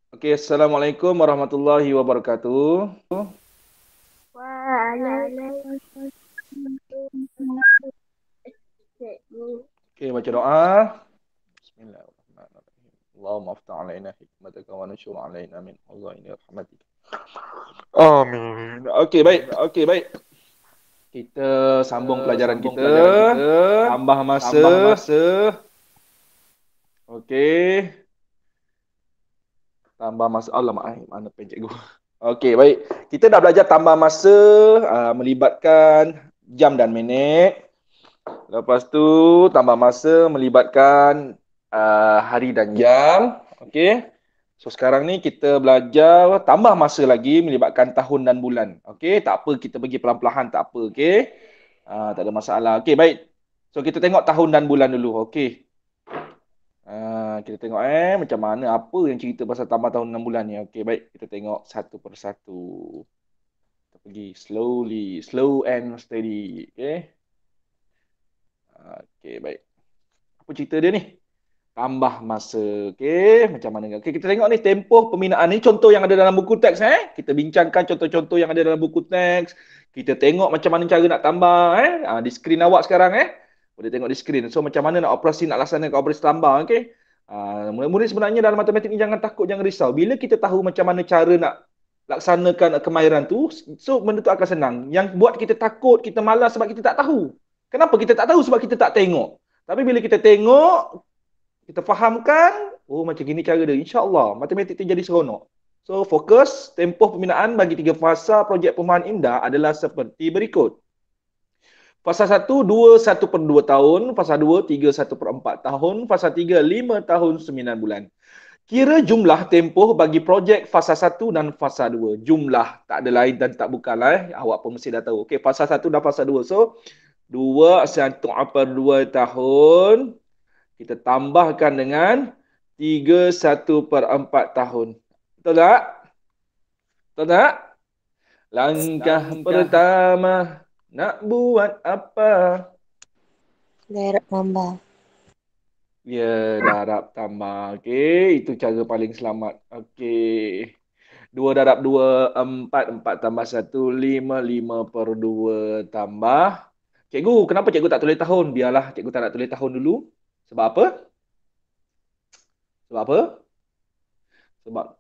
Oke, Assalamualaikum warahmatullahi wabarakatuh. Waalaikumsalam. Oke, baca doa. Bismillahirrahmanirrahim. Allahumma aftah alaina hikmataka wa nusyur alaina min ini rahmatika. Amin. Oke, baik. Kita sambung pelajaran kita. Tambah masa. Oke. Tambah masa. Alamak, mana pen cikgu? Okey, baik. Kita dah belajar tambah masa melibatkan jam dan minit. Lepas tu tambah masa melibatkan hari dan jam. Okey. So sekarang ni kita belajar tambah masa lagi melibatkan tahun dan bulan. Okey, tak apa kita pergi pelan-pelan tak apa, okey. Tak ada masalah. Okey, baik. So kita tengok tahun dan bulan dulu. Okey. Kita tengok macam mana apa yang cerita pasal tambah tahun 6 bulan ni. Okey, baik. Kita tengok satu persatu. Kita pergi slowly, slow and steady. Okey. Okey, baik. Apa cerita dia ni? Tambah masa. Okey, macam mana? Okey, kita tengok ni tempoh pembinaan ni contoh yang ada dalam buku teks Kita bincangkan contoh-contoh yang ada dalam buku teks. Kita tengok macam mana cara nak tambah di skrin awak sekarang Boleh tengok di skrin. So macam mana nak operasi nak laksanakan operasi tambah, okey? Murid-murid sebenarnya dalam matematik ni jangan takut, jangan risau. Bila kita tahu macam mana cara nak laksanakan kemahiran tu, so benda tu akan senang. Yang buat kita takut, kita malas sebab kita tak tahu. Kenapa kita tak tahu? Sebab kita tak tengok. Tapi bila kita tengok, kita fahamkan, oh macam gini cara dia. InsyaAllah, matematik tu jadi seronok. So, fokus tempoh pembinaan bagi 3 fasa projek perumahan indah adalah seperti berikut. Fasa 1, 2, 1/2 tahun. Fasa 2, 3, 1/4 tahun. Fasa 3, 5 tahun 9 bulan. Kira jumlah tempoh bagi projek fasa 1 dan fasa 2. Jumlah, tak ada lain dan tak bukanlah. Awak pun mesti dah tahu. Okey, fasa 1 dan fasa 2. So, 2, 1/2 tahun. Kita tambahkan dengan 3, 1/4 tahun. Betul tak? Betul tak? Langkah pertama, nak buat apa? Darab tambah. Ya, darab tambah. Okey, itu cara paling selamat. Okey. 2 darab 2, 4. 4 tambah 1, 5. 5/2 tambah. Cikgu, kenapa cikgu tak tulis tahun? Biarlah cikgu tak nak tulis tahun dulu. Sebab apa? Sebab apa? Sebab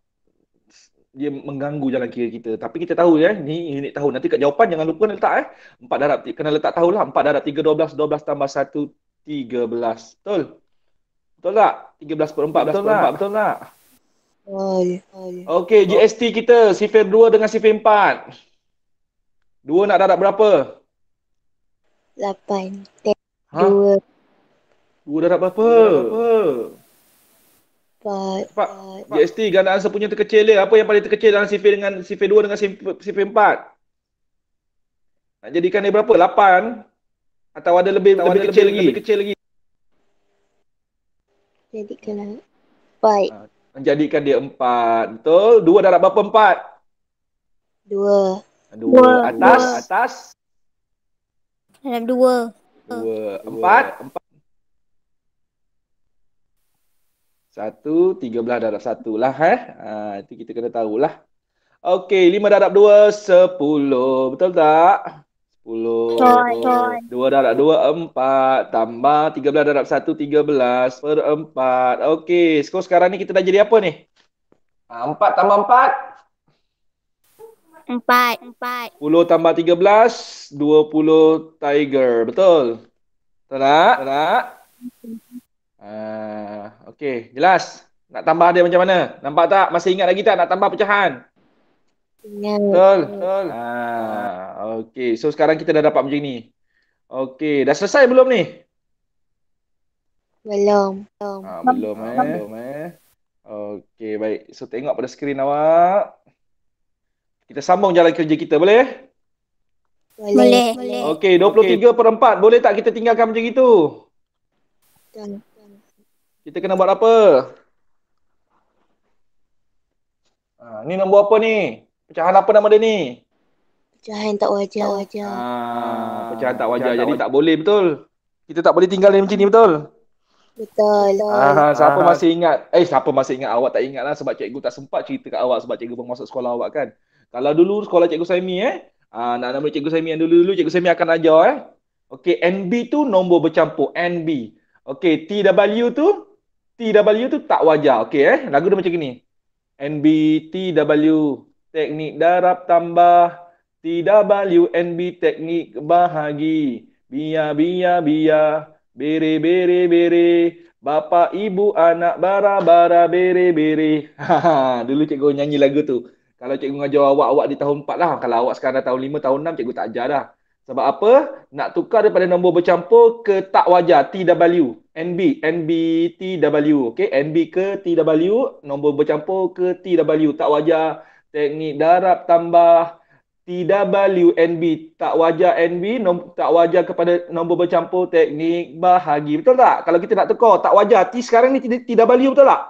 dia mengganggu jalan kira kita. Tapi kita tahu ni unit tahun. Nanti kat jawapan jangan lupa letak 4 darab, kena letak tahun lah. 4 darab 3, 12. 12 tambah 1, 13. Betul? Betul tak? 13/4, betul tak? Betul tak? Oh, ya. Okey, GST kita sifir 2 dengan sifir 4. 2 nak darab berapa? 8. Ha? 2, 2 darab berapa? 4. Cepat. GST gandaan sepunya terkecil dia. Apa yang paling terkecil dalam sifir dengan sifir 2 dengan sifir 4? Nak jadikan dia berapa? 8? Atau ada lebih kecil lagi? Jadikanlah 4. Menjadikan dia 4. Betul? 2 darab berapa 4? 2. 2. Atas? Dalam 2. 2. 4? 1. 13 darab 1 lah. Itu kita kena tahulah. Okey, 5 darab 2, 10. Betul tak? 10. 2 darab 2, 4. Tambah 13 darab 1, 13/4. Okey, skor sekarang ni kita dah jadi apa ni? 4 tambah 4. 4. 10 tambah 13, 20 tiger. Betul? Betul tak? Okey, jelas. Nak tambah dia macam mana? Nampak tak? Masih ingat lagi tak nak tambah pecahan? Ingat. Betul? Okey, so sekarang kita dah dapat macam ni. Okey, dah selesai belum ni? Belum. Belum. Okey, baik. So tengok pada skrin awak. Kita sambung jalan kerja kita, boleh? Boleh. Okey, 23/4. Boleh tak kita tinggalkan macam itu? Betul. Kita kena buat apa? Ni nombor apa ni? Pecahan apa nama dia ni? Pecahan tak wajar. Pecahan tak wajar. Jadi tak boleh, betul? Kita tak boleh tinggal dia macam ni, betul? Betul. Siapa masih ingat? Siapa masih ingat? Awak tak ingat lah sebab cikgu tak sempat cerita kat awak sebab cikgu baru masuk sekolah awak kan. Kalau dulu sekolah cikgu Saimi nak nama cikgu Saimi yang dulu-dulu cikgu Saimi akan ajar Okey, NB tu nombor bercampur, NB. Okey, TW tu tak wajar. Okey lagu dia macam ni. NB TW teknik darab tambah TW NB teknik bahagi Bia bia bia bere bere bere Bapa ibu anak bara bara bere bere. Dulu cikgu nyanyi lagu tu. Kalau cikgu ngajar awak di tahun 4 lah. Kalau awak sekarang dah tahun 5 tahun 6 cikgu tak ajar dah. Sebab apa? Nak tukar daripada nombor bercampur ke tak wajar TW. NB TW. Okey, NB ke TW, nombor bercampur ke TW tak wajar. Teknik darab tambah TW NB tak wajar NB tak wajar kepada nombor bercampur teknik bahagi. Betul tak? Kalau kita nak tukar tak wajar T sekarang ni TW betul tak?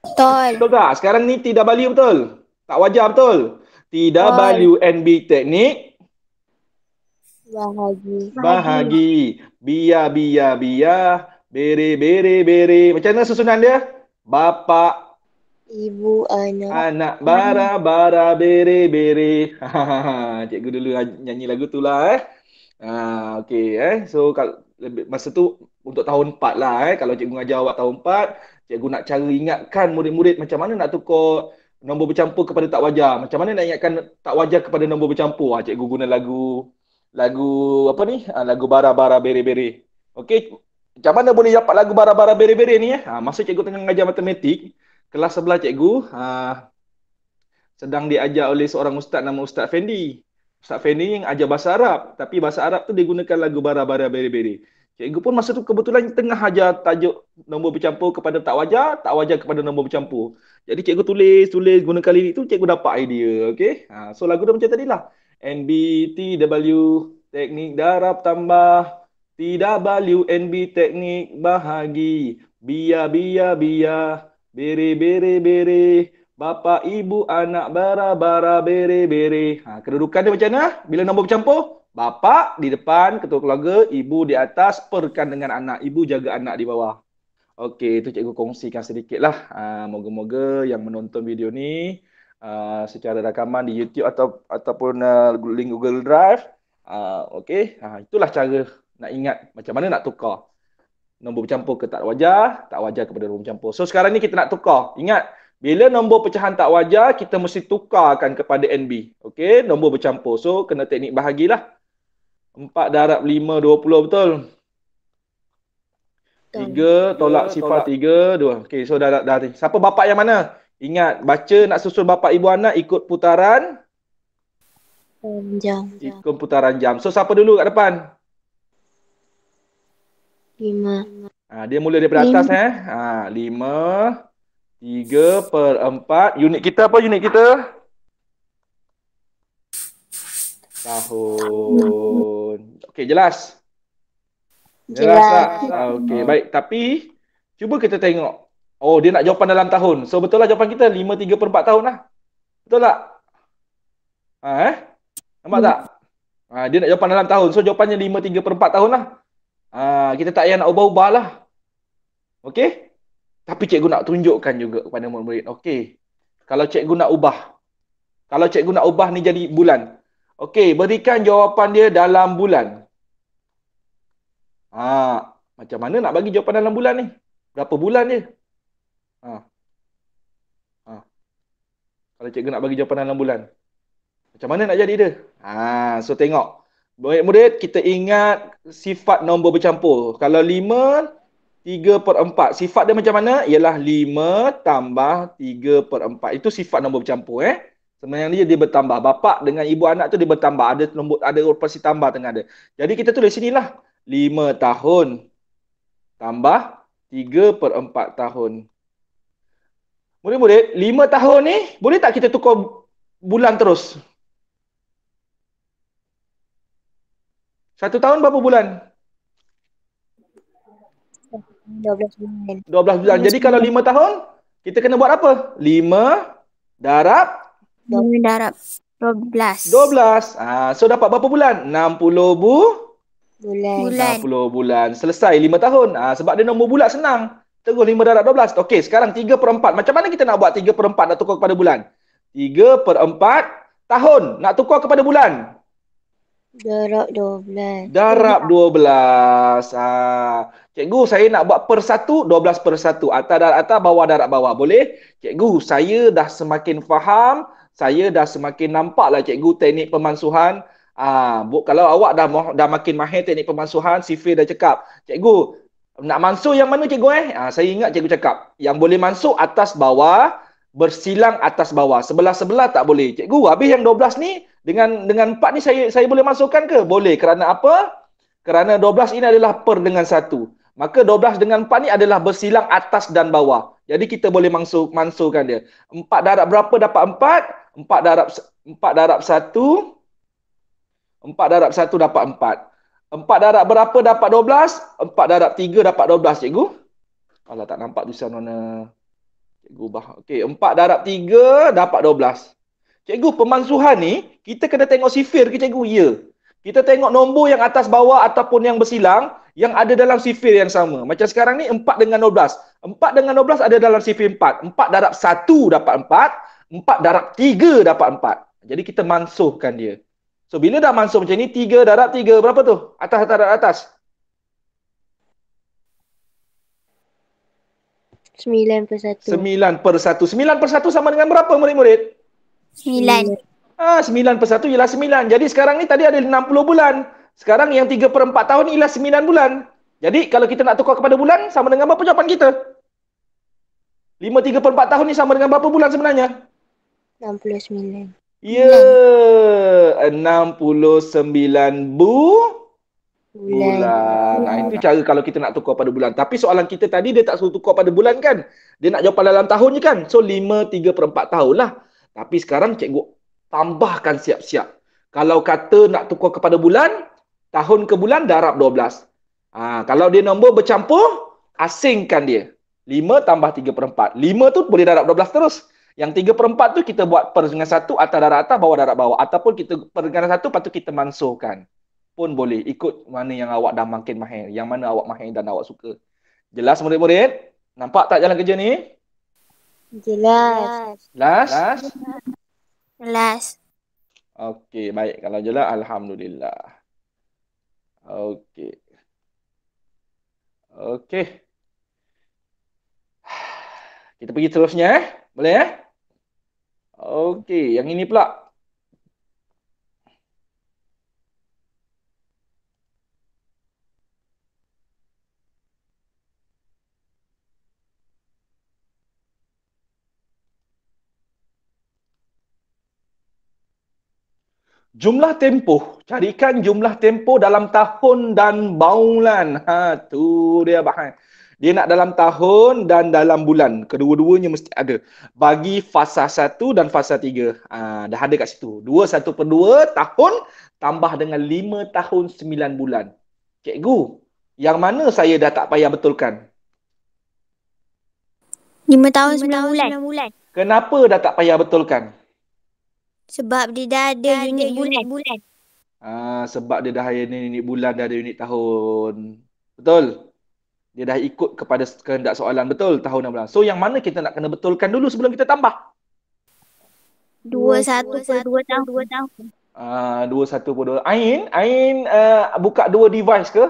Betul. Betul tak? Sekarang ni TW betul. Tak wajar betul. TW NB teknik bahagi. Bia bia bia bere bere bere. Macam mana susunan dia? Bapa Ibu anak bara bara bere bere. Cikgu dulu nyanyi lagu tu lah okey So masa tu untuk tahun 4 lah kalau cikgu ngajar awak tahun 4, cikgu nak cara ingatkan murid-murid macam mana nak tukar nombor bercampur kepada tak wajar. Macam mana nak ingatkan tak wajar kepada nombor bercampur. Cikgu guna lagu apa ni? Lagu bara bara bere bere. Okey. Macam mana boleh dapat lagu bara bara bere bere ni masa cikgu tengah mengajar matematik, kelas sebelah cikgu sedang diajar oleh seorang ustaz nama Ustaz Fendi. Ustaz Fendi yang ajar bahasa Arab, tapi bahasa Arab tu dia gunakan lagu bara bara bere bere. Cikgu pun masa tu kebetulan tengah ajar tajuk nombor bercampur kepada tak wajar kepada nombor bercampur. Jadi cikgu tulis gunakan lirik tu, cikgu dapat idea. Okey. So lagu dia macam tadilah. NBTW teknik darab tambah TW NB teknik bahagi bia bia bia bere bere bere bapa ibu anak bara bara bere bere. Kedudukan dia macam mana bila nombor bercampur? Bapa di depan ketua keluarga, ibu di atas perkan dengan anak, ibu jaga anak di bawah. Okey, itu cikgu kongsikan sedikit lah. Moga-moga yang menonton video ni secara rakaman di YouTube ataupun link Google Drive. Okey, itulah cara nak ingat macam mana nak tukar nombor bercampur ke tak wajar kepada nombor bercampur. So sekarang ni kita nak tukar. Ingat, bila nombor pecahan tak wajar, kita mesti tukarkan kepada NB. Okey, nombor bercampur. So kena teknik bahagilah. 4 darab 5, 20 betul? 3 tolak sifar 3, 2. Okey, so dah. Siapa bapak yang mana? Ingat, baca nak susun bapak ibu anak ikut putaran jam. Ikut putaran jam. So siapa dulu kat depan? 5. Dia mula daripada atas 5 3/4. Unit kita apa unit kita? Tahun. Okey, jelas? Jelas tak? Okey, baik. Tapi cuba kita tengok. Oh, dia nak jawapan dalam tahun. So betul lah jawapan kita 5 3/4 tahun lah. Betul tak? Nampak tak? Dia nak jawapan dalam tahun. So jawapannya 5 3/4 tahun lah. Kita tak payah nak ubah-ubah lah. Okey? Tapi cikgu nak tunjukkan juga kepada murid-murid. Okey. Kalau cikgu nak ubah ni jadi bulan. Okey, berikan jawapan dia dalam bulan. Macam mana nak bagi jawapan dalam bulan ni? Berapa bulan dia? Kalau cikgu nak bagi jawapan dalam bulan, macam mana nak jadi dia? So tengok. Murid-murid, kita ingat sifat nombor bercampur. Kalau 5, 3/4. Sifat dia macam mana? Ialah 5 tambah 3/4. Itu sifat nombor bercampur. Sebenarnya dia bertambah. Bapa dengan ibu anak tu dia bertambah. Ada operasi tambah tengah ada. Jadi kita tulis sinilah. 5 tahun tambah 3/4 tahun. Murid-murid, 5 tahun ni boleh tak kita tukar bulan terus? 1 tahun berapa bulan? 12 bulan. 12 bulan. Jadi kalau 5 tahun, kita kena buat apa? 5 darab 5 darab 12. 12. So dapat berapa bulan? 60 Bulan. 60 bulan. Selesai 5 tahun. Sebab dia nombor bulat senang. Terus 5 darab 12. Okey, sekarang 3/4. Macam mana kita nak buat 3/4 nak tukar kepada bulan? 3/4 tahun nak tukar kepada bulan. Darab 12. Darab 12. Cikgu, saya nak buat per 1, 12/1. Atas darab atas, bawah darab bawah. Boleh? Cikgu, saya dah semakin faham. Saya dah semakin nampaklah cikgu teknik pemansuhan. Kalau awak dah makin mahir teknik pemansuhan, Sifir dah cakap. Cikgu, nak mansuh yang mana cikgu? Saya ingat cikgu cakap. Yang boleh mansuh atas bawah, bersilang atas bawah. Sebelah-sebelah tak boleh. Cikgu, habis yang 12 ni, dengan 4 ni saya boleh masukkan ke? Boleh. Kerana apa? Kerana 12 ini adalah per dengan 1. Maka 12 dengan 4 ni adalah bersilang atas dan bawah. Jadi kita boleh mansuhkan dia. 4 darab berapa dapat 4? 4 darab 1. 4 darab 1 dapat 4. 4 darab berapa dapat 12? 4 darab 3 dapat 12, cikgu. Alah, tak nampak tulisan mana. Cikgu ubah. Okey, 4 darab 3 dapat 12. Cikgu, pemansuhan ni, kita kena tengok sifir ke cikgu? Ya. Kita tengok nombor yang atas bawah ataupun yang bersilang, yang ada dalam sifir yang sama. Macam sekarang ni, 4 dengan 12. 4 dengan 12 ada dalam sifir 4. 4 darab 1 dapat 4. 4 darab 3 dapat 4. Jadi kita mansuhkan dia. So, bila dah mansuh macam ni, 3 darab 3, berapa tu? Atas, darab atas. 9/1. 9/1. 9/1 sama dengan berapa murid-murid? 9. 9/1 ialah 9. Jadi sekarang ni tadi ada 60 bulan. Sekarang yang 3/4 tahun ni ialah 9 bulan. Jadi kalau kita nak tukar kepada bulan, sama dengan berapa jawapan kita? 5 3/4 tahun ni sama dengan berapa bulan sebenarnya? 69. Ya, 69 bulan. Itu cara kalau kita nak tukar pada bulan. Tapi soalan kita tadi dia tak suruh tukar pada bulan kan? Dia nak jawapan dalam tahun je kan? So 5 3/4 tahun lah. Tapi sekarang cikgu tambahkan siap-siap. Kalau kata nak tukar kepada bulan, tahun ke bulan darab 12. Kalau dia nombor bercampur, asingkan dia. 5 tambah 3/4. 5 tu boleh darab 12 terus. Yang 3/4 tu kita buat per dengan 1, atas darab atas, bawah darab bawah. Ataupun kita per dengan 1, lepas tu kita mansuhkan. Pun boleh. Ikut mana yang awak dah makin mahir. Yang mana awak mahir dan awak suka. Jelas murid-murid? Nampak tak jalan kerja ni? Jelas. Kelas. Okey, baik. Kalau jelas, alhamdulillah. Okey. Kita pergi terusnya. Boleh? Okey, yang ini pula. Jumlah tempoh. Carikan jumlah tempoh dalam tahun dan bulan. Tu dia bahan. Dia nak dalam tahun dan dalam bulan. Kedua-duanya mesti ada. Bagi fasa 1 dan fasa 3. Dah ada kat situ. 2 1/2 tahun tambah dengan 5 tahun 9 bulan. Cikgu, yang mana saya dah tak payah betulkan? 5 tahun 9 bulan. Kenapa dah tak payah betulkan? Sebab dia dah ada unit bulan. Sebab dia dah ada unit bulan, dah ada unit tahun. Betul? Dia dah ikut kepada kehendak soalan. Betul? Tahun dan bulan. So, yang mana kita nak kena betulkan dulu sebelum kita tambah? 21/2 tahun. 21/2. Ain buka 2 device ke?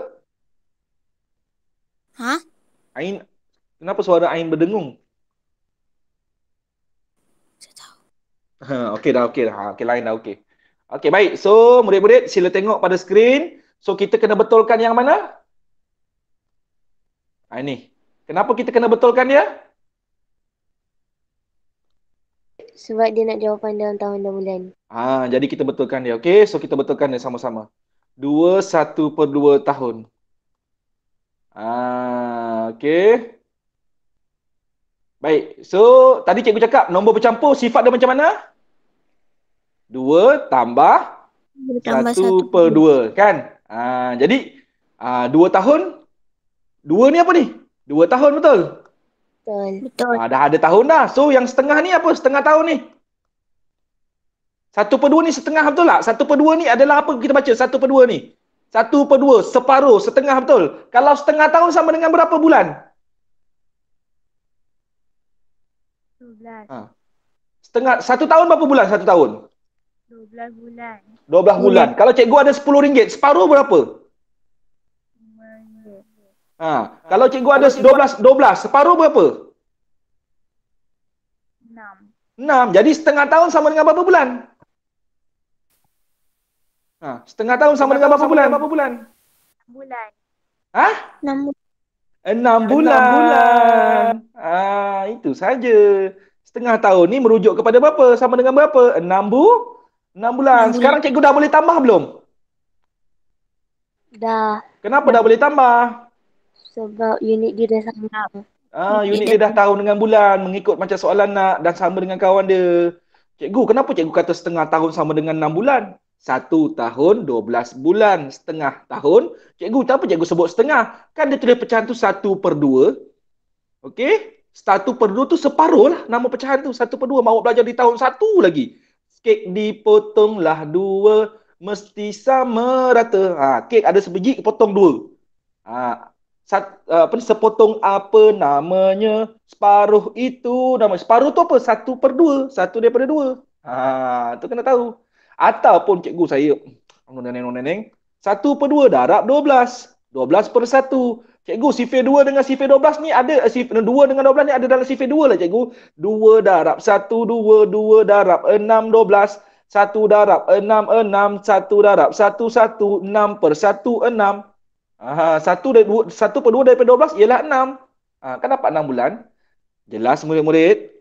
Ain, kenapa suara Ain berdengung? Okey dah. Okey, lain dah okey. Okey, baik. So, murid-murid sila tengok pada skrin. So, kita kena betulkan yang mana? Ini. Kenapa kita kena betulkan dia? Sebab dia nak jawapan dalam tahun dan bulan. Jadi kita betulkan dia. Okey, so kita betulkan dia sama-sama. 21/2 tahun. Okey. Baik. So, tadi cikgu cakap nombor bercampur sifat dia macam mana? 2 tambah 1/2 kan? Jadi 2 tahun. 2 ni apa ni? 2 tahun betul? Betul. Dah ada tahun dah. So yang setengah ni apa? Setengah tahun ni. 1/2 ni setengah betul tak? 1/2 ni adalah apa kita baca? 1/2 ni. 1/2, separuh, setengah betul. Kalau setengah tahun sama dengan berapa bulan? 12. Ha. Setengah, 1 tahun berapa bulan? 1 tahun. 12 bulan. 12 bulan. Kalau cikgu ada RM10, separuh berapa? RM5. Kalau cikgu ada 12, separuh berapa? 6. 6. Jadi setengah tahun sama dengan berapa bulan? Setengah tahun sama dengan berapa bulan? Bulan. Hah? 6 6 bulan. Itu saja. Setengah tahun ni merujuk kepada berapa? Sama dengan berapa? 6 bulan. Sekarang cikgu dah boleh tambah belum? Dah. Kenapa dah boleh tambah? Sebab unit dia dah sama. Unit dia dah tahu dengan bulan, mengikut macam soalan nak dan sama dengan kawan dia. Cikgu, kenapa cikgu kata setengah tahun sama dengan 6 bulan? 1 tahun 12 bulan. Setengah tahun. Cikgu, kenapa cikgu sebut setengah? Kan dia tulis pecahan tu 1/2. Okey? 1/2 tu separuh lah nama pecahan tu. 1/2. Awak belajar di tahun 1 lagi. Kek dipotonglah 2, mesti sama rata. Kek ada sebiji, potong 2. Sepotong apa namanya? Separuh itu nama. Separuh tu apa? 1/2. 1/2. Tu kena tahu. Ataupun cikgu saya, neneng-neneng, 1/2 darab 12. 12/1. Cikgu, sifir 2 dengan sifir 12 ni ada, 2 dengan 12 ni ada dalam sifir 2 lah cikgu. 2 darab 1, 2, 2 darab 6, 12. 1 darab 6, 6. 1 darab 1, 1. 6/1, 6. 1/2 daripada 12 ialah 6. Kan dapat 6 bulan? Jelas murid-murid?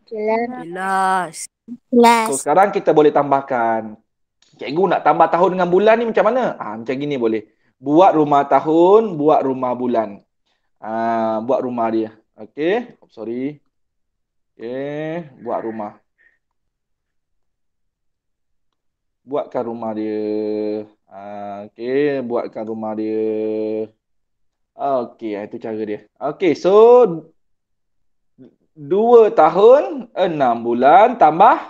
Jelas. Jelas. So sekarang kita boleh tambahkan. Cikgu nak tambah tahun dengan bulan ni macam mana? Macam gini boleh. Buat rumah tahun, buat rumah bulan. Buat rumah dia. Okey. Sorry. Okey. Buat rumah. Buatkan rumah dia. Okey. Buatkan rumah dia. Okey. Itu cara dia. Okey. So 2 tahun, 6 bulan tambah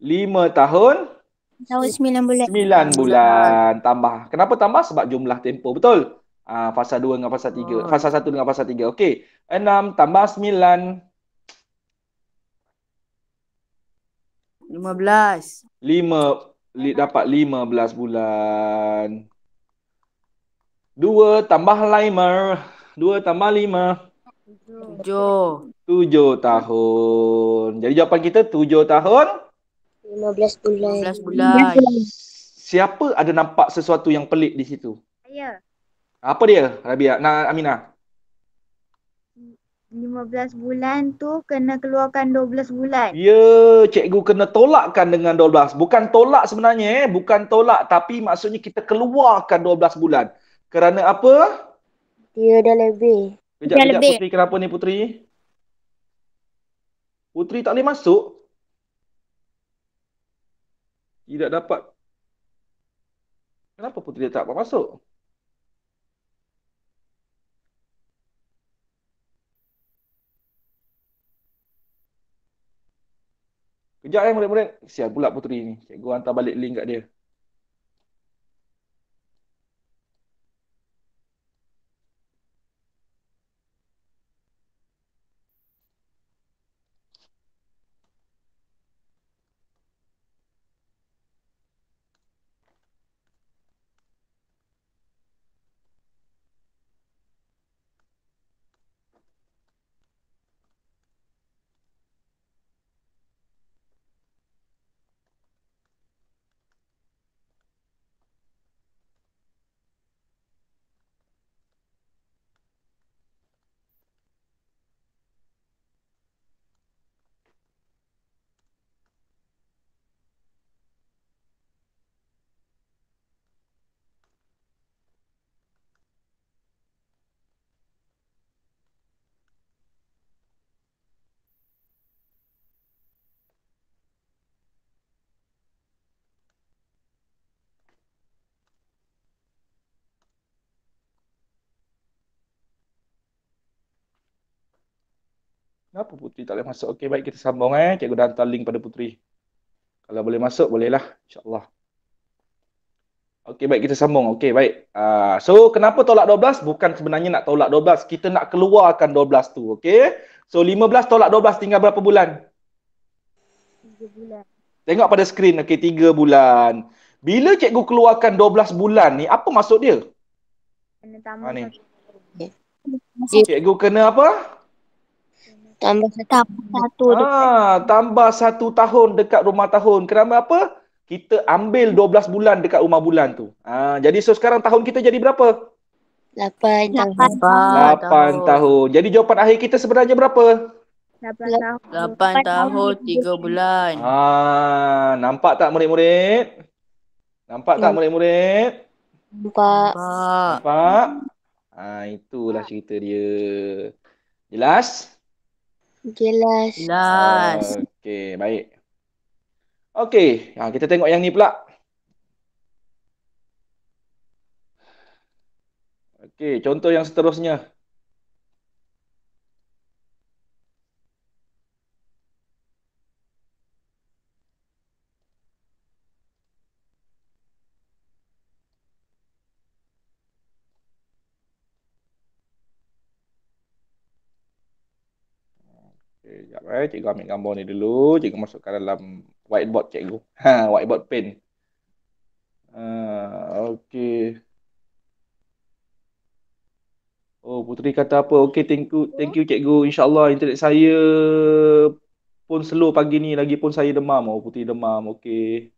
5 tahun, Tahun 9 bulan. 9 bulan tambah. Kenapa tambah? Sebab jumlah tempoh. Betul? Fasa 2 dengan fasa 3. Fasa 1 dengan fasa 3. Okey. 6 tambah 9. 15. Dapat 15 bulan. 2 tambah 5. 2 tambah 5. 7. 7 tahun. Jadi jawapan kita 7 tahun. 15 bulan. 15 bulan. bulan. Siapa ada nampak sesuatu yang pelik di situ? Saya. Apa dia, Rabia? Aminah? 15 bulan tu kena keluarkan 12 bulan. Ya, cikgu kena tolakkan dengan 12. Bukan tolak sebenarnya. Bukan tolak. Tapi maksudnya kita keluarkan 12 bulan. Kerana apa? Dia dah lebih. Kejap, Putri. Kenapa ni, Putri? Putri tak boleh masuk? Tidak dapat. Kenapa Putri tak dapat masuk? Kejap murid-murid. Kesian pula Putri ni. Cikgu hantar balik link kat dia. Kenapa Putri tak boleh masuk? Okey, baik kita sambung. Cikgu dah hantar link pada Putri. Kalau boleh masuk, bolehlah. InsyaAllah. Okey, baik kita sambung. Okey, baik. So kenapa tolak 12? Bukan sebenarnya nak tolak 12, kita nak keluarkan 12 tu. Okey. So 15 tolak 12 tinggal berapa bulan? 3 bulan. Tengok pada skrin. Okey, 3 bulan. Bila cikgu keluarkan 12 bulan ni, apa maksud dia? Kena tambah Ni. satu. Cikgu kena apa? Tambah satu. Tambah satu dekat. Tambah 1 tahun dekat rumah tahun. Kerana apa? Kita ambil 12 bulan dekat rumah bulan tu. Jadi so sekarang tahun kita jadi berapa? 8 tahun. 8 tahun. Jadi jawapan akhir kita sebenarnya berapa? 8 tahun. 8 tahun 3 bulan. Nampak tak murid-murid? Nampak tak murid-murid? Nampak. Nampak? Itulah cerita dia. Jelas? Jelas. Jelas. Okey, baik. Okey, kita tengok yang ni pula. Okey, contoh yang seterusnya. Okey, sekejap cikgu ambil gambar ni dulu, cikgu masukkan dalam whiteboard cikgu. Whiteboard pen. Okey. Oh, Puteri kata apa? Okey, thank you cikgu. InsyaAllah internet saya pun slow pagi ni, lagi pun saya demam. Oh, Puteri demam. Okey.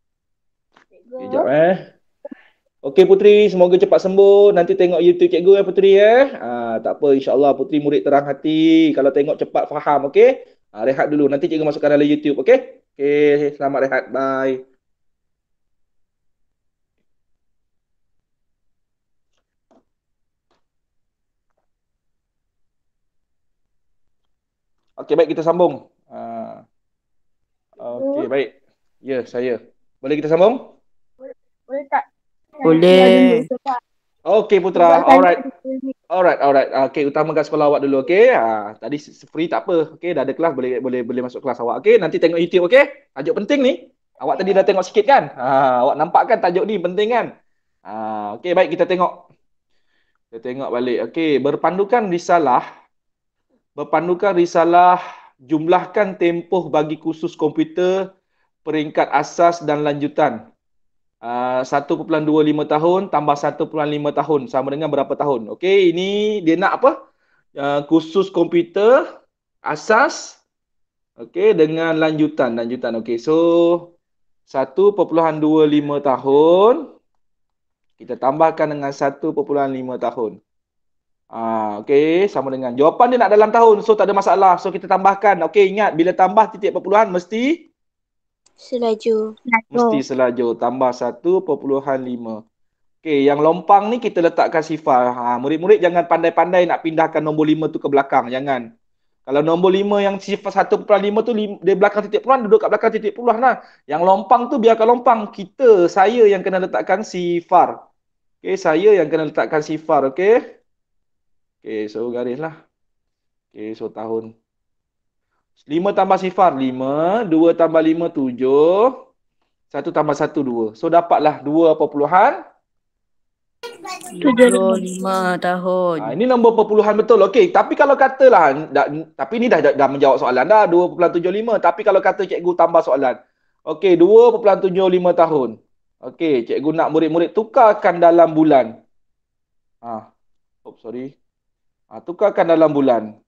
Sekejap Okey Puteri, semoga cepat sembuh. Nanti tengok YouTube cikgu Puteri tak apa, insya-Allah Puteri murid terang hati. Kalau tengok cepat faham, okey? Rehat dulu. Nanti cikgu masukkan dalam YouTube, okey? Okey, selamat rehat. Bye. Okey, baik kita sambung. Okey, baik. Ya, saya. Boleh kita sambung? Boleh tak? Boleh. Okey Putra. Alright. Okey, utamakan sekolah awak dulu, okey? Tadi free tak apa. Okey, dah ada kelas, boleh masuk kelas awak. Okey, nanti tengok YouTube, okey? Tajuk penting ni. Awak tadi dah tengok sikit kan? Awak nampak kan tajuk ni penting kan? Okey, baik kita tengok. Kita tengok balik. Okey, berpandukan risalah jumlahkan tempoh bagi kursus komputer peringkat asas dan lanjutan. 1.25 tahun tambah 1.5 tahun sama dengan berapa tahun? Okey, ini dia nak apa? Kursus komputer asas, okey, dengan lanjutan. Okey, so 1.25 tahun kita tambahkan dengan 1.5 tahun. Okey, sama dengan jawapan dia nak dalam tahun, so tak ada masalah. So kita tambahkan. Okey, ingat bila tambah titik perpuluhan mesti Selaju. selajur. Tambah 1.5. Okey, yang lompang ni kita letakkan sifar. Murid-murid jangan pandai-pandai nak pindahkan nombor 5 tu ke belakang. Jangan. Kalau nombor 5 yang sifar 1.5 tu dia belakang titik perpuluhan, duduk kat belakang titik perpuluhan lah. Yang lompang tu biarkan lompang. Saya yang kena letakkan sifar. Okey, saya yang kena letakkan sifar. Okey. Okey, so garis lah. Okey, so tahun. 5 tambah sifar, 5. 2 tambah 5, 7. 1 tambah 1, 2. So dapatlah 75 tahun. Ini nombor perpuluhan betul. Okey, tapi kalau katalah, tapi ni dah menjawab soalan dah, 2.75. Tapi kalau kata cikgu tambah soalan. Okey, 2.75 tahun. Okey, cikgu nak murid-murid tukarkan dalam bulan. Sorry. Tukarkan dalam bulan.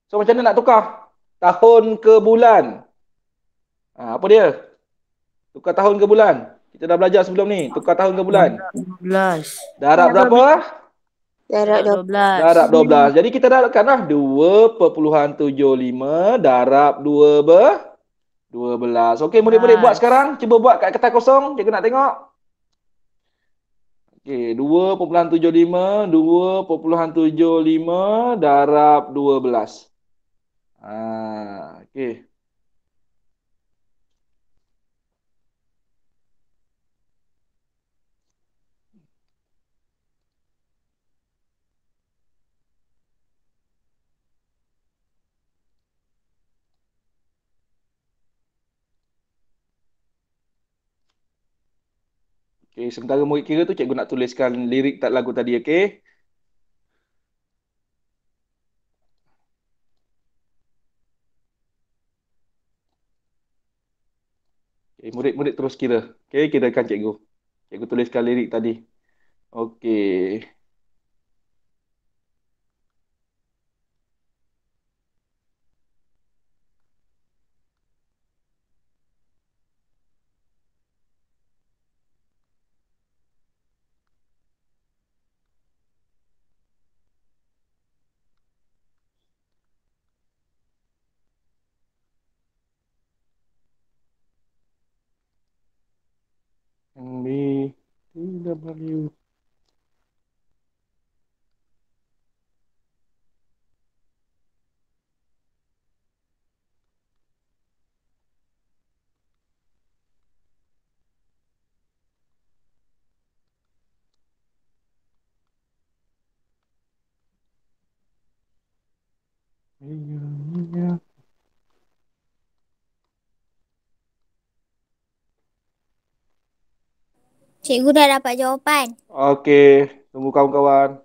So macam mana nak tukar? Tahun ke bulan. Apa dia? Tukar tahun ke bulan. Kita dah belajar sebelum ni. Tukar tahun ke bulan. 12. Darab berapa? Darab 12. Darab 12. Jadi kita darabkanlah 2.75 darab 12. Okey, murid-murid buat sekarang. Cuba buat kat kertas kosong. Cikgu nak tengok. Okey, 2.75 darab 12. Okey. Okey, sementara murid kira tu cikgu nak tuliskan lirik tak lagu tadi, okey? Okay, murid-murid terus kira. Okey, kirakan cikgu. Cikgu tuliskan lirik tadi. Okey. MB TW. Cikgu dah dapat jawapan. Okey, tunggu kawan-kawan.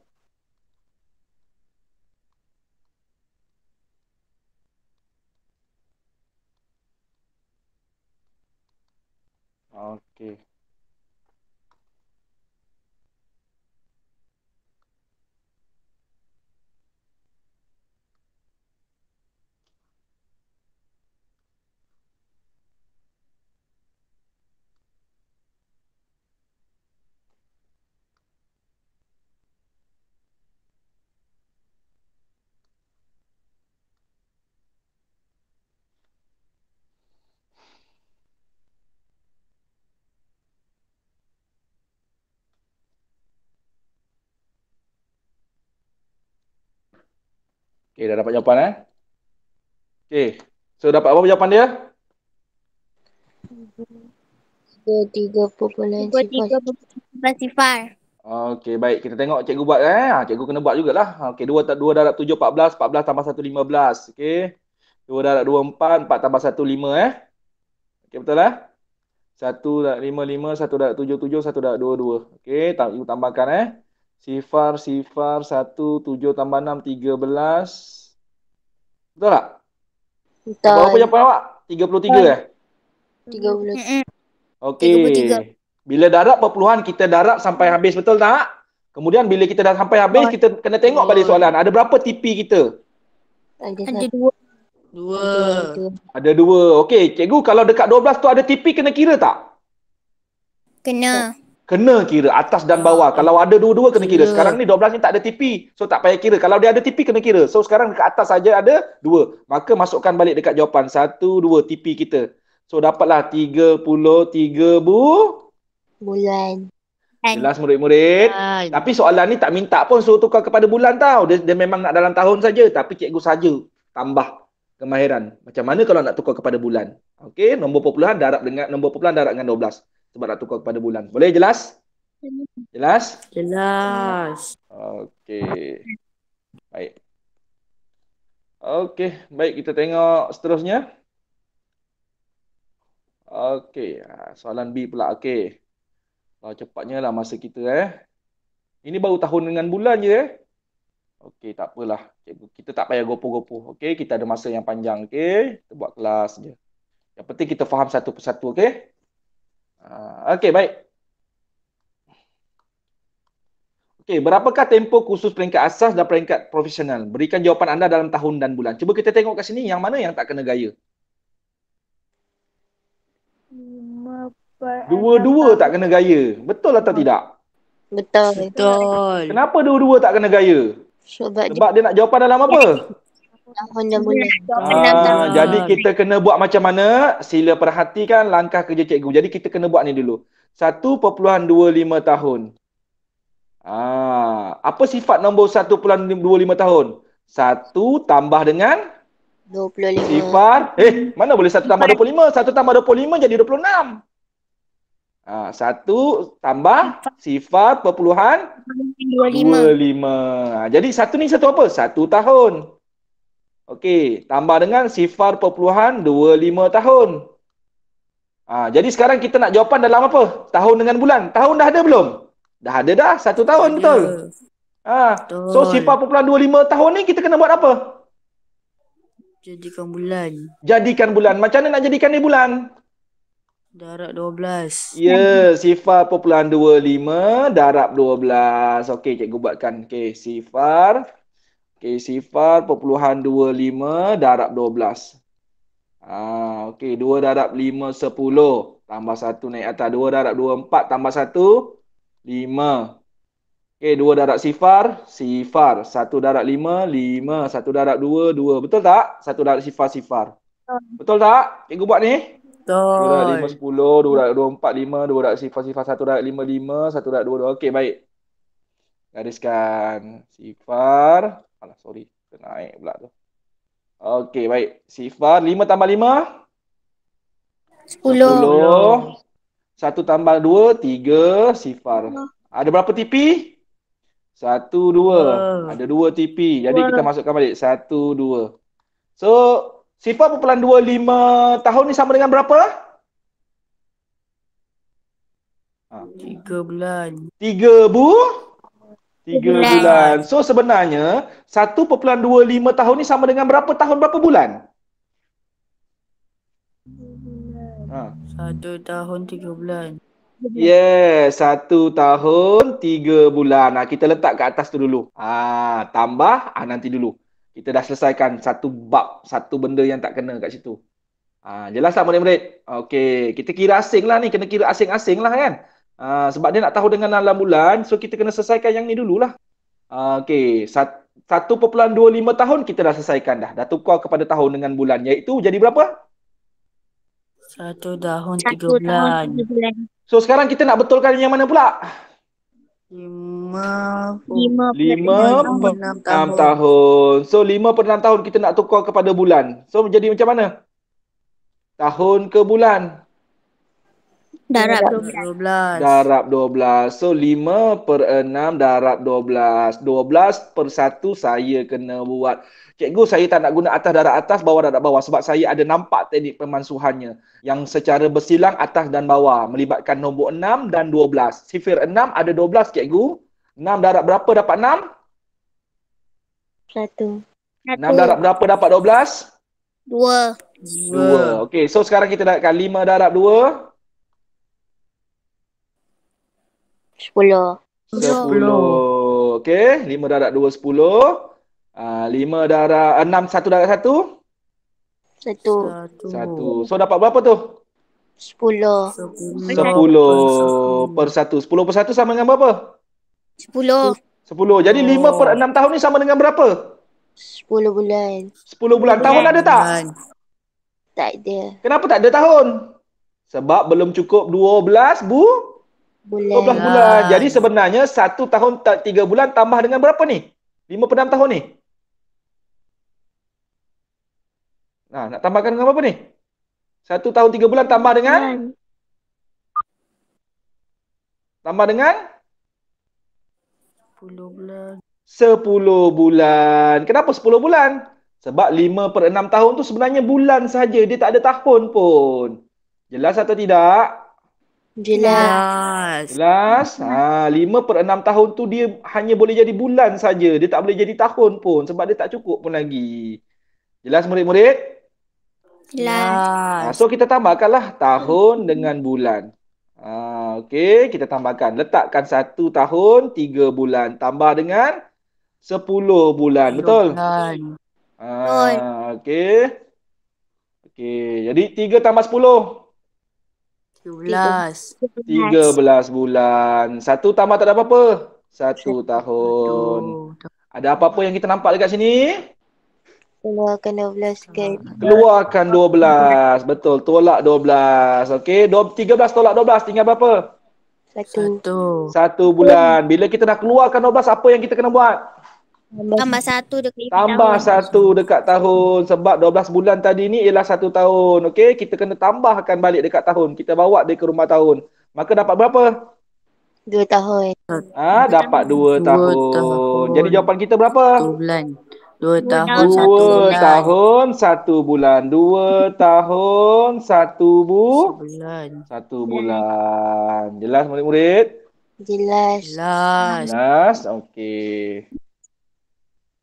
Okey. Okey, dah dapat jawapan Okey. So dapat apa jawapan dia? 3.0.0. Sifar. Okey, baik. Kita tengok cikgu buat cikgu kena buat jugalah. Okey, 2 darab 7 14, 14 tambah 1 15. Okey. 2 darab 2 4, 4 tambah 1 5 Okey, betul 1 darab 5 5, 1 darab 7 7, 1 darab 2 2. Okey, ibu tambahkan Sifar 1 7 tambah 6 13. Betul tak? Dapat berapa Betul. jawapan awak? 33 30. Okey. 33. Bila darab perpuluhan, kita darab sampai habis, betul tak? Kemudian bila kita dah sampai habis, kita kena tengok balik soalan. Ada berapa TP kita? Ada Ada satu. 2. Ada 2. Ada 2. Okey, cikgu kalau dekat 12 tu ada TP kena kira tak? Kena. Kena kira atas dan bawah. Kalau ada dua-dua kena kira. Sekarang ni 12 ni tak ada TP. So tak payah kira. Kalau dia ada TP kena kira. So sekarang dekat atas saja ada 2. Maka masukkan balik dekat jawapan. 1, 2 TP kita. So dapatlah 33 Bulan. Jelas murid-murid. Tapi soalan ni tak minta pun suruh tukar kepada bulan tau. Dia memang nak dalam tahun saja. Tapi cikgu saja tambah kemahiran. Macam mana kalau nak tukar kepada bulan? Okey, nombor perpuluhan darab dengan 12 sebab nak tukar kepada bulan. Boleh jelas? Jelas? Jelas. Okey. Baik. Okey, baik kita tengok seterusnya. Okey, soalan B pula. Okey. Cepatnya lah masa kita Ini baru tahun dengan bulan je Okey, tak apalah. Kita tak payah gopoh-gopoh. Okey, kita ada masa yang panjang. Okey, kita buat kelas je. Yang penting kita faham satu persatu. Okey. Okey, baik. Okey, berapakah tempoh kursus peringkat asas dan peringkat profesional? Berikan jawapan anda dalam tahun dan bulan. Cuba kita tengok kat sini yang mana yang tak kena gaya. 5 per Dua-dua tak kena gaya. Betul atau tidak? Betul. Betul. Kenapa dua-dua tak kena gaya? Sebab dia Sebab dia nak jawapan dalam apa? tahun dan bulan. Jadi kita kena buat macam mana? Sila perhatikan langkah kerja cikgu. Jadi kita kena buat ni dulu. 1.25 tahun. Apa sifat nombor 1.25 tahun? 1 tambah dengan 25. sifar. Mana boleh 1 tambah 25? 1 tambah 25 jadi 26. 1 tambah sifar perpuluhan 25. Jadi satu ni satu apa? 1 tahun. Okey, tambah dengan sifar perpuluhan 25 tahun. Jadi sekarang kita nak jawapan dalam apa? Tahun dengan bulan. Tahun dah ada belum? Dah ada dah. 1 tahun, Ada. betul? So Betul. 0.25 tahun ni kita kena buat apa? Jadikan bulan. Jadikan bulan. Macam mana nak jadikan ni bulan? Darab 12. Ya, 0.25 darab 12. Okey, cikgu buatkan. Okey, 0.25 darab 12. Okey, 2 darab 5, 10. Tambah 1 naik atas. 2 darab 2, 4. Tambah 1, 5. Okey, 2 darab sifar, 1 darab 5, 5. 1 darab 2, 2. Betul tak? 1 darab sifar, sifar. Betul tak? Cikgu buat ni? 2 darab 5, Betul. 10. 2 darab 2, 4, 5. 2 darab sifar, sifar. 1 darab 5, 5. 1 darab 2, 2. Okey, baik. Gariskan. Sifar. Alah, sorry. Naik pula tu. Okey, baik. Sifar. 5 tambah 5? 10. 1 tambah 2, 3. Sifar. Ada berapa tipi? 1, 2. Ada 2 tipi. Jadi kita masukkan balik. 1, 2. So, 0.25 tahun ni sama dengan berapa? 3 bulan. 3 bulan. bulan. So, sebenarnya 1.25 tahun ni sama dengan berapa tahun, berapa bulan? 1 tahun 3 bulan. Yes, 1 tahun 3 bulan. Kita letak kat atas tu dulu. Tambah nanti dulu. Kita dah selesaikan satu bab, satu benda yang tak kena kat situ. Jelas tak murid-murid? Okey, kita kira asing lah ni. Kena kira asing-asing lah kan. Sebab dia nak tahu dengan dalam bulan. So, kita kena selesaikan yang ni dululah. Okey, 1.25 tahun kita dah selesaikan dah. Dah tukar kepada tahun dengan bulan. Iaitu jadi berapa? 1 tahun 3 1 tahun bulan. 3 bulan. So, sekarang kita nak betulkan yang mana pula? 5 5 per 6 6 tahun. So 5 per 6 tahun kita nak tukar kepada bulan. So menjadi macam mana? Tahun ke bulan? Darab 12. Darab 12. So 5 per 6 darab 12. 12 per 1 saya kena buat. Cikgu, saya tak nak guna atas darab atas, bawah darab bawah. Sebab saya ada nampak teknik pemansuhannya. Yang secara bersilang atas dan bawah. Melibatkan nombor 6 dan 12. Sifir 6 ada 12 cikgu. 6 darab berapa dapat 6? 1. 6 darab berapa dapat 12? 2. 2. Okey, so sekarang kita dapatkan 5 darab 2. 10. 10. Okey, 5 darab 2, 10. 5 darab 6, 1 darab 1? 1. 1. So dapat berapa tu? 10. 10 per 1. 10 per 1 sama dengan berapa? 10. 10. Jadi 5 per 6 tahun ni sama dengan berapa? 10 bulan. 10 bulan. Tahun ada tak? Tak ada. Kenapa tak ada tahun? Sebab belum cukup 12 Bulan. bulan. Jadi sebenarnya 1 tahun 3 bulan tambah dengan berapa ni? 5 per 6 tahun ni? Nak tambahkan dengan berapa ni? 1 tahun 3 bulan tambah dengan? Tambah dengan? 10 bulan. 10 bulan. Kenapa 10 bulan? Sebab 5 per 6 tahun tu sebenarnya bulan saja. Dia tak ada tahun pun. Jelas atau tidak? Jelas. Jelas? 5 per 6 tahun tu dia hanya boleh jadi bulan saja. Dia tak boleh jadi tahun pun. Sebab dia tak cukup pun lagi. Jelas murid-murid? Jelas. So kita tambahkanlah tahun dengan bulan. Okey, kita tambahkan. Letakkan 1 tahun 3 bulan. Tambah dengan 10 bulan. Betul? Okey. Okey, jadi 3 tambah 10. 13. 13 bulan. 1 tambah tak ada apa-apa. 1 tahun. Ada apa-apa yang kita nampak dekat sini? Keluarkan 12 kan. Keluarkan 12. Betul, tolak 12. Okey, 13 tolak 12 tinggal berapa? 1. 1 bulan. Bila kita nak keluarkan 12, apa yang kita kena buat? Tambah 1 dekat Tambah 1 dekat tahun. Sebab 12 bulan tadi ni ialah 1 tahun. Okey, kita kena tambahkan balik dekat tahun. Kita bawa dia ke rumah tahun. Maka dapat berapa? 2 tahun. Dapat 2 tahun. Jadi jawapan kita berapa? 2 bulan. 2 Dua tahun tahun, 1 2 bulan. tahun 1 bulan. 2 tahun 1 Sebulan. bulan. Jelas murid-murid? Jelas. Jelas. Jelas. Okey.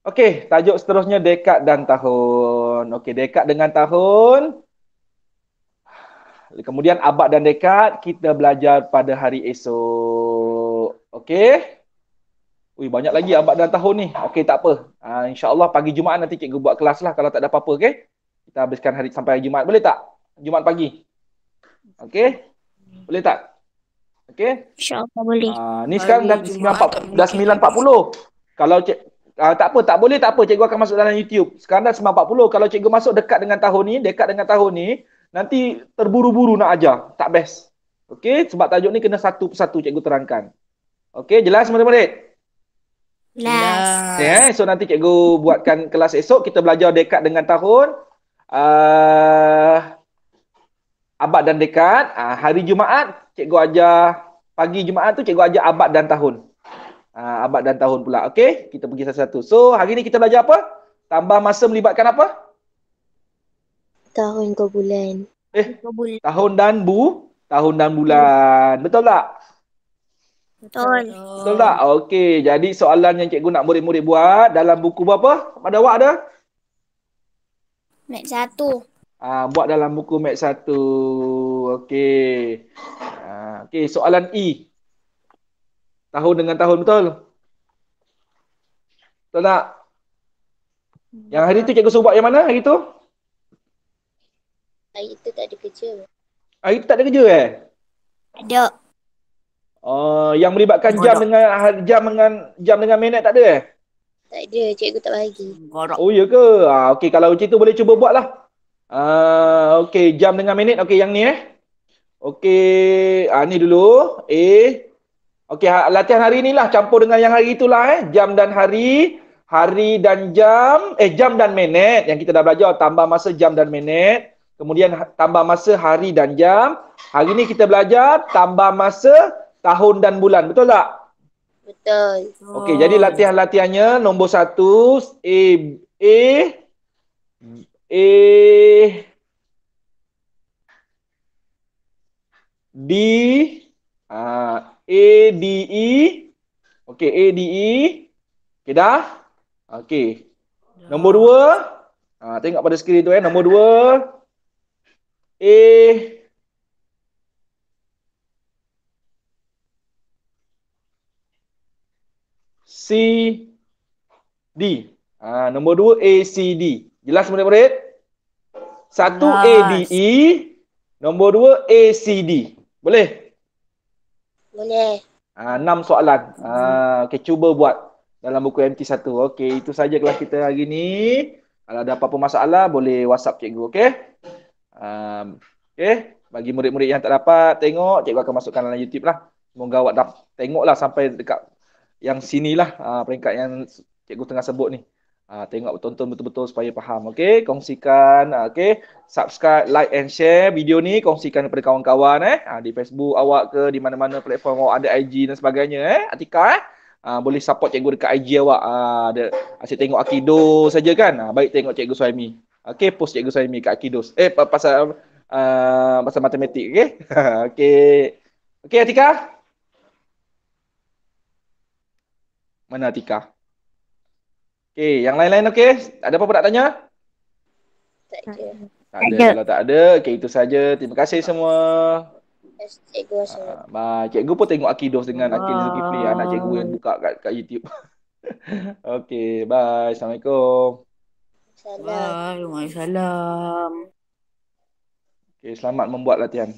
Okey, tajuk seterusnya dekad dan tahun. Okey, dekad dengan tahun. Kemudian abad dan dekad kita belajar pada hari esok. Okey? Ui, banyak lagi abad dan tahun ni. Okey, tak apa. InsyaAllah pagi Jumaat nanti cikgu buat kelas lah kalau tak ada apa-apa, okey? Kita habiskan hari sampai hari Jumaat. Boleh tak? Jumaat pagi. Okey? Boleh tak? Okey? InsyaAllah boleh. Ni sekarang dah Hari Jumaat tak 9.40. Kalau tak apa, tak boleh tak apa. Cikgu akan masuk dalam YouTube. Sekarang dah 9.40. Kalau cikgu masuk dekat dengan tahun ni, nanti terburu-buru nak ajar. Tak best. Okey? Sebab tajuk ni kena satu persatu cikgu terangkan. Okey? Jelas murid-murid? Jelas. Okay, so nanti cikgu buatkan kelas esok. Kita belajar dekad dengan tahun. Abad dan dekad. Hari Jumaat, cikgu ajar. Pagi Jumaat tu cikgu ajar abad dan tahun. Abad dan tahun pula. Okey, kita pergi satu-satu. So, hari ni kita belajar apa? Tambah masa melibatkan apa? Tahun ke bulan. Dua bulan. Tahun dan bulan. Betul tak? Betul. Betul tak? Okey, jadi soalan yang cikgu nak murid-murid buat dalam buku berapa? Pada awak ada? Mat 1. Buat dalam buku Mat 1. Okey. Okey, soalan E. Tahun dengan tahun betul? Betul tak? Yang hari tu cikgu suruh buat yang mana hari tu? Hari itu tak ada kerja. Hari tu tak ada kerja Ada. Yang melibatkan jam dengan minit tak ada Tak ada, cikgu tak bagi. Gorak. Oh ya ke? Okey, kalau macam tu boleh cuba buatlah. Okey, jam dengan minit. Okey, yang ni Okey, ni dulu. Okey, latihan hari ni lah campur dengan yang hari itulah Jam dan hari, hari dan jam, jam dan minit yang kita dah belajar, tambah masa jam dan minit. Kemudian tambah masa hari dan jam. Hari ni kita belajar tambah masa tahun dan bulan. Betul tak? Betul. Okey, jadi latihan-latihannya nombor 1 D D E. Okey, A D E. Okey dah? Okey. Nombor 2. Tengok pada skrin tu nombor 2. C D. Nombor 2 A C D. Jelas murid-murid? 1 A D E, nombor 2 A C D. Boleh? Boleh. 6 soalan. Okey, cuba buat dalam buku MT1. Okey, itu saja kelas kita hari ni. Kalau ada apa-apa masalah boleh WhatsApp cikgu, okey? Okey, bagi murid-murid yang tak dapat tengok, cikgu akan masukkan dalam YouTube lah. Semoga awak tengoklah sampai dekat yang sinilah, peringkat yang cikgu tengah sebut ni. Tengok tonton betul-betul supaya faham. Okey, kongsikan, okey, subscribe, like and share video ni, kongsikan kepada kawan-kawan di Facebook awak ke, di mana-mana platform awak ada, IG dan sebagainya Atika boleh support cikgu dekat IG awak. Ada asyik tengok Akido saja kan. Baik tengok cikgu Suhaimi. Okey, post cikgu Suhaimi kat Akidos. Pasal matematik, okey. Okey. Okey Atika? Mana Atika? Okey, yang lain-lain okey? Ada apa-apa nak tanya? Tak ada. Tak ada. Kalau tak ada, okey itu saja. Terima kasih semua. Cikgu Ashraf. Cikgu pun tengok Akidos dengan Akil Zulkifli, anak cikgu yang buka kat YouTube. Okey, bye. Assalamualaikum. Salam. Waalaikumsalam. Okey, selamat membuat latihan.